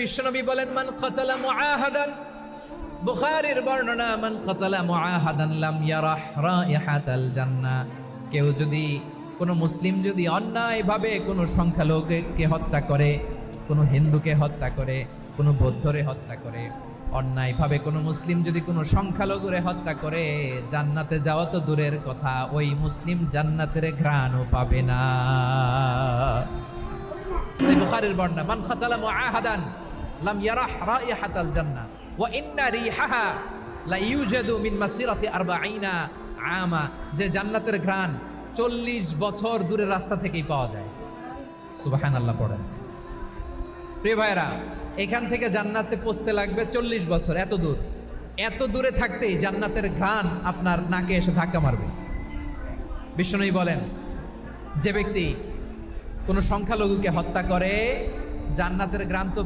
বিশ্বনবী বলেন, মান কাতালা মুআহাদান, বুখারীর বর্ণনা, মান কাতালা মুআহাদান লাম ইয়ারাহ রাইহাতাল জান্নাহ। কেউ যদি, কোনো মুসলিম যদি অন্যায়ভাবে কোনো সংখ্যালঘুকে হত্যা করে, কোনো হিন্দুকে হত্যা করে, কোনো বৌদ্ধরে হত্যা করে, অন্যায়ভাবে কোনো মুসলিম যদি কোনো সংখ্যালঘুরে হত্যা করে, জান্নাতে যাওয়া তো দূরের কথা, ওই মুসলিম জান্নাতের ঘ্রাণও পাবে না। সেই বুখারীর বর্ণনা, মান কাতালা মুআহাদান লাম ইয়ারাহ রাইহাতাল জান্নাহ ওয়া ইন্না রিহাহা লা ইউজাদু মিন মাসিরাতি 40 আমা। যে জান্নাতের ঘ্রাণ 40 বছর দূরের রাস্তা থেকেই পাওয়া যায়। সুবহানাল্লাহ পড়েন। প্রিয় ভাইরা, এখান থেকে জান্নাতে পৌঁছতে লাগবে 40 বছর। এত দূরে থাকতেই জান্নাতের ঘ্রাণ আপনার নাকে এসে ধাক্কা মারবে। বিশ্বনবী বলেন, যে ব্যক্তি কোনো সংখ্যালঘুকে হত্যা করে, জান্নাতের ঘ্রাণ তো